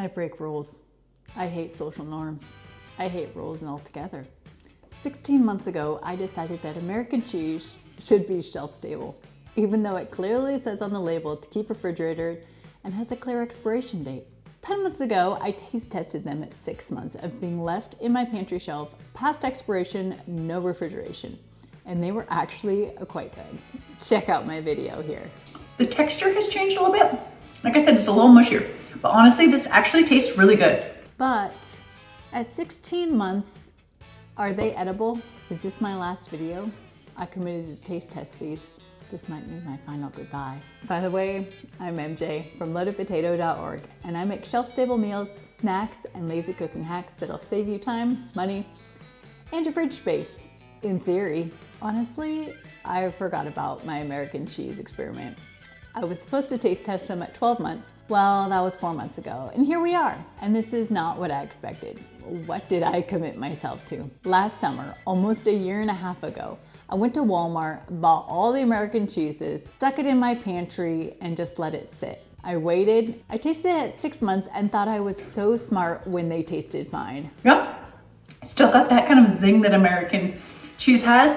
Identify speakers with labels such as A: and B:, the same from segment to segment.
A: I break rules. I hate social norms. I hate rules altogether. 16 months ago, I decided that American cheese should be shelf stable, even though it clearly says on the label to keep refrigerated and has a clear expiration date. 10 months ago, I taste tested them at 6 months of being left in my pantry shelf, past expiration, no refrigeration. And they were actually quite good. Check out my video here.
B: The texture has changed a little bit. Like I said, it's a little mushier, but honestly, this actually tastes really good.
A: But at 16 months, are they edible? Is this my last video? I committed to taste test these. This might be my final goodbye. By the way, I'm MJ from loadedpotato.org, and I make shelf-stable meals, snacks, and lazy cooking hacks that'll save you time, money, and your fridge space. In theory. Honestly, I forgot about my American cheese experiment. I was supposed to taste test them at 12 months. Well, that was 4 months ago, and here we are. And this is not what I expected. What did I commit myself to? Last summer, almost a year and a half ago, I went to Walmart, bought all the American cheeses, stuck it in my pantry, and just let it sit. I waited. I tasted it at 6 months and thought I was so smart when they tasted fine.
B: Yep, still got that kind of zing that American cheese has.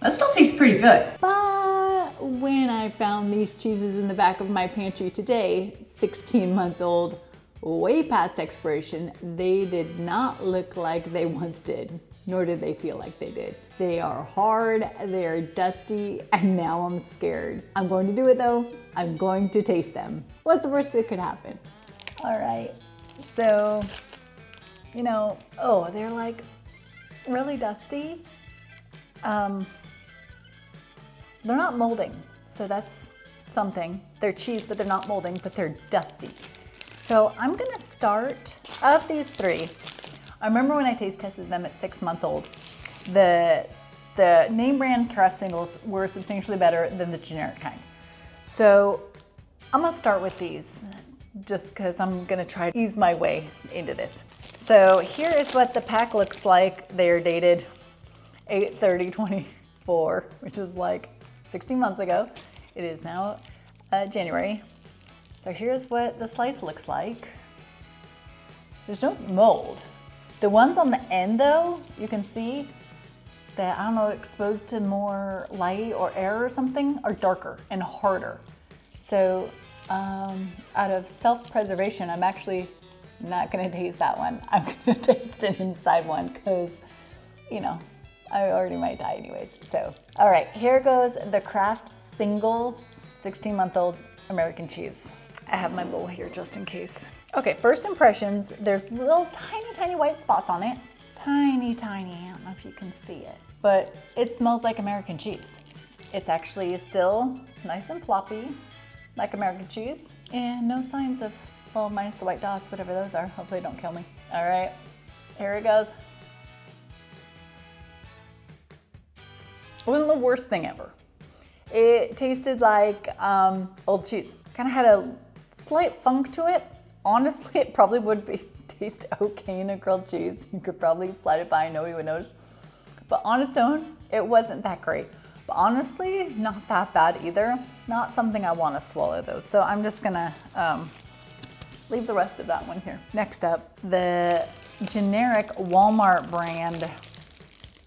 B: That still tastes pretty good.
A: But when I found these cheeses in the back of my pantry today, 16 months old, way past expiration, they did not look like they once did, nor did they feel like they did. They are hard, they are dusty, and now I'm scared. I'm going to do it though. I'm going to taste them. What's the worst that could happen? All right, so, you know, oh, they're like really dusty. They're not molding, so that's something. They're cheese, but they're not molding, but they're dusty. So I'm gonna start, of these three, I remember when I taste tested them at 6 months old, the name brand Kraft Singles were substantially better than the generic kind. So I'm gonna start with these, just because I'm gonna try to ease my way into this. So here is what the pack looks like. They're dated 8/30/24, which is like 16 months ago. It is now January. So here's what the slice looks like. There's no mold. The ones on the end though, you can see that, I don't know, exposed to more light or air or something, are darker and harder. So out of self-preservation, I'm actually not gonna taste that one. I'm gonna taste an inside one because, you know, I already might die anyways. So, all right, here goes the Kraft Singles 16-month-old American cheese. I have my bowl here just in case. Okay, first impressions, there's little tiny white spots on it. Tiny, I don't know if you can see it, but it smells like American cheese. It's actually still nice and floppy, like American cheese, and no signs of, well, minus the white dots, whatever those are. Hopefully they don't kill me. All right, here it goes. It wasn't the worst thing ever. It tasted like old cheese. Kind of had a slight funk to it. Honestly, it probably would taste okay in a grilled cheese. You could probably slide it by and nobody would notice. But on its own, it wasn't that great. But honestly, not that bad either. Not something I want to swallow though. So I'm just gonna leave the rest of that one here. Next up, the generic Walmart brand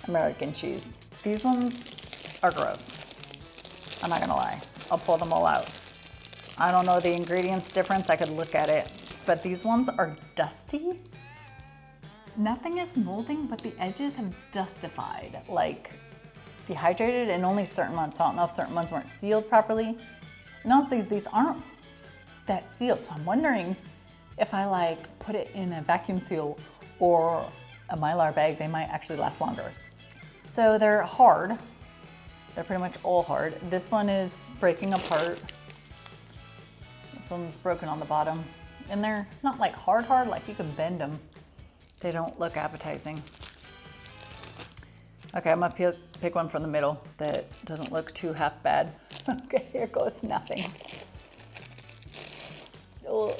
A: American cheese. These ones are gross. I'm not gonna lie. I'll pull them all out. I don't know the ingredients difference. I could look at it, but these ones are dusty. Nothing is molding, but the edges have dustified, like dehydrated, and only certain ones. So I don't know if certain ones weren't sealed properly. And honestly, these aren't that sealed. So I'm wondering if I like put it in a vacuum seal or a Mylar bag, they might actually last longer. So they're hard. They're pretty much all hard. This one is breaking apart. This one's broken on the bottom. And they're not like hard, like you can bend them. They don't look appetizing. Okay, I'm gonna pick one from the middle that doesn't look too half bad. Okay, here goes nothing. Ugh.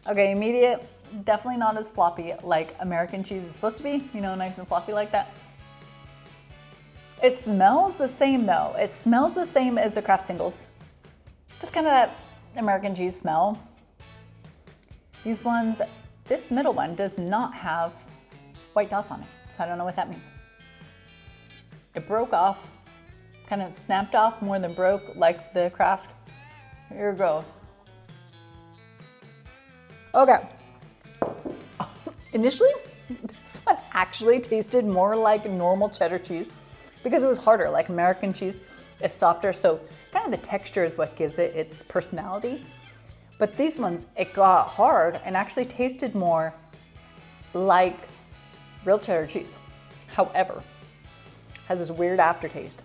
A: Okay, immediate, definitely not as floppy like American cheese is supposed to be, you know, nice and floppy like that. It smells the same though. It smells the same as the Kraft Singles. Just kind of that American cheese smell. These ones, this middle one does not have white dots on it, so I don't know what that means. It broke off, kind of snapped off more than broke, like the Kraft. Here it goes. Okay. Initially, this one actually tasted more like normal cheddar cheese because it was harder. Like American cheese is softer, so kind of the texture is what gives it its personality. But these ones, it got hard and actually tasted more like real cheddar cheese. However, has this weird aftertaste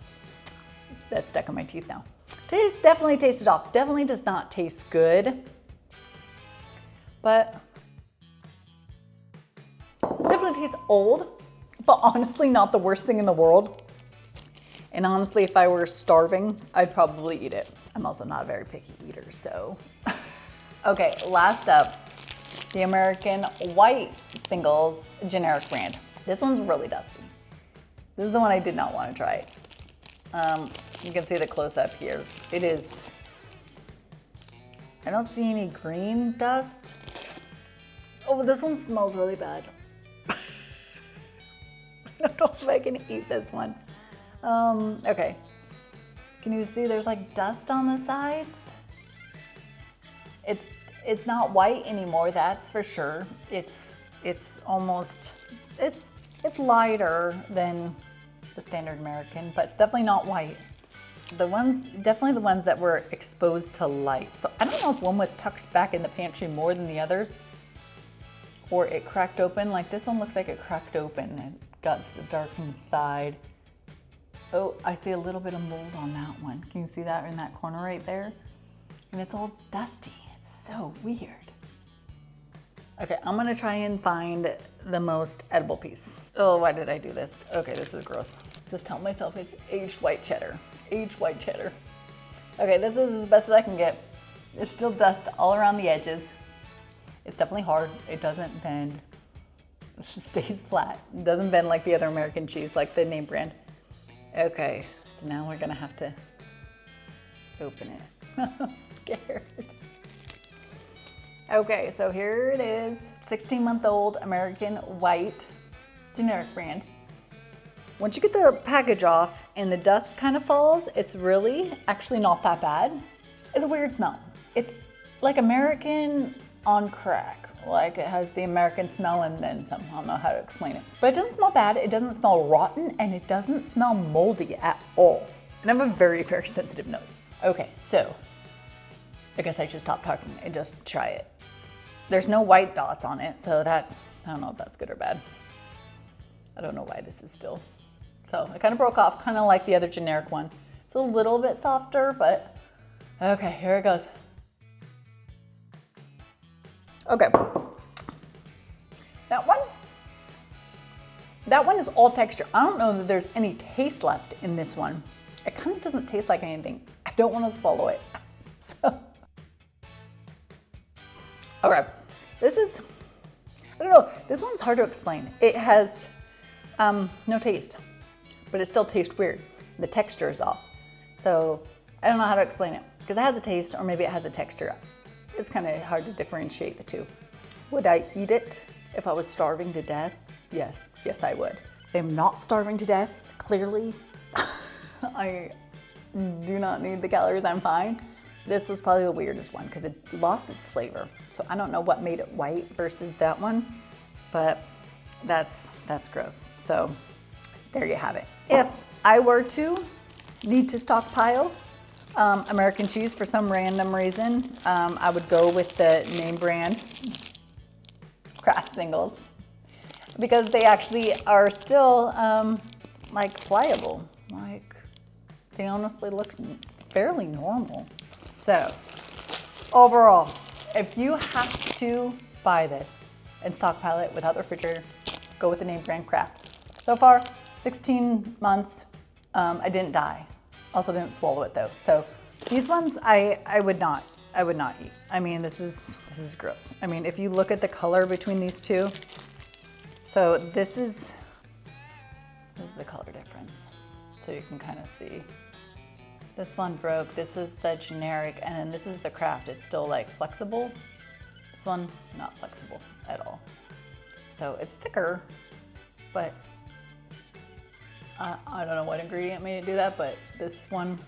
A: that's stuck in my teeth now. Definitely tasted off. Definitely does not taste good, but definitely tastes old, but honestly not the worst thing in the world. And honestly, if I were starving, I'd probably eat it. I'm also not a very picky eater, so. Okay, last up, the American White Singles generic brand. This one's really dusty. This is the one I did not want to try. You can see the close-up here. It is, I don't see any green dust. Oh, this one smells really bad. I don't know if I can eat this one. Okay. Can you see there's like dust on the sides? It's not white anymore, that's for sure. It's almost, it's lighter than the standard American, but it's definitely not white. Definitely the ones that were exposed to light. So I don't know if one was tucked back in the pantry more than the others, or it cracked open. Like this one looks like it cracked open and got the darkened side. Oh, I see a little bit of mold on that one. Can you see that in that corner right there? And it's all dusty. It's so weird. Okay, I'm gonna try and find the most edible piece. Oh, why did I do this? Okay, this is gross. Just tell myself it's aged white cheddar. Aged white cheddar. Okay, this is as best as I can get. There's still dust all around the edges. It's definitely hard. It doesn't bend. It just stays flat. It doesn't bend like the other American cheese, like the name brand. Okay, so now we're gonna have to open it. I'm scared. Okay, so here it is, 16-month-old American White generic brand. Once you get the package off and the dust kind of falls, it's really actually not that bad. It's a weird smell. It's like American on crack. Like it has the American smell and then some. I don't know how to explain it. But it doesn't smell bad, it doesn't smell rotten, and it doesn't smell moldy at all. And I have a very, very sensitive nose. Okay, so I guess I should stop talking and just try it. There's no white dots on it, so that, I don't know if that's good or bad. I don't know why this is still. So it kind of broke off, kind of like the other generic one. It's a little bit softer, but okay, here it goes. Okay. That one is all texture. I don't know that there's any taste left in this one. It kind of doesn't taste like anything. I don't want to swallow it. So. Okay, this is, I don't know, this one's hard to explain. It has no taste, but it still tastes weird. The texture is off. So I don't know how to explain it because it has a taste or maybe it has a texture. It's kind of hard to differentiate the two. Would I eat it if I was starving to death? Yes, yes I would. I'm not starving to death, clearly. I do not need the calories, I'm fine. This was probably the weirdest one because it lost its flavor. So I don't know what made it white versus that one, but that's gross. So there you have it. If I were to need to stockpile American cheese for some random reason, I would go with the name brand Kraft Singles because they actually are still like pliable. Like they honestly look fairly normal. So overall, if you have to buy this and stockpile it without the refrigerator, go with the name brand Kraft. So far, 16 months, I didn't die. Also didn't swallow it though. So these ones I would not eat. I mean, this is gross. I mean, if you look at the color between these two, so this is the color difference. So you can kind of see. This one broke, this is the generic, and then this is the Kraft. It's still like flexible. This one, not flexible at all. So it's thicker, but I don't know what ingredient made it do that, but this one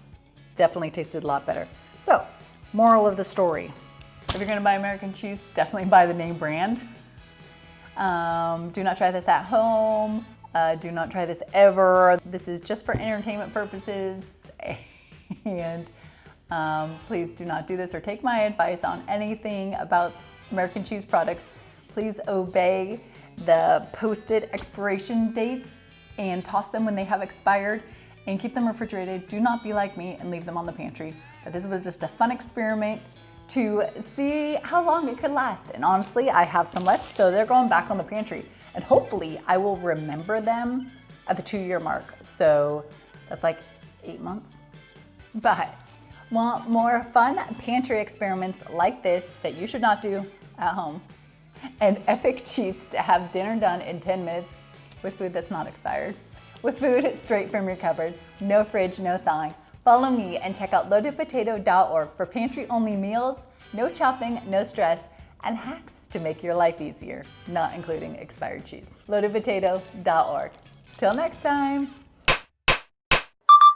A: definitely tasted a lot better. So, moral of the story. If you're gonna buy American cheese, definitely buy the name brand. Do not try this at home. Do not try this ever. This is just for entertainment purposes. And please do not do this or take my advice on anything about American cheese products. Please obey the posted expiration dates and toss them when they have expired and keep them refrigerated. Do not be like me and leave them on the pantry. But this was just a fun experiment to see how long it could last. And honestly, I have some left, so they're going back on the pantry. And hopefully I will remember them at the 2-year mark. So that's like 8 months. But want more fun pantry experiments like this that you should not do at home, and epic cheats to have dinner done in 10 minutes with food that's not expired, with food straight from your cupboard, no fridge, no thawing. Follow me and check out loadedpotato.org for pantry-only meals, no chopping, no stress, and hacks to make your life easier, not including expired cheese. Loadedpotato.org. Till next time.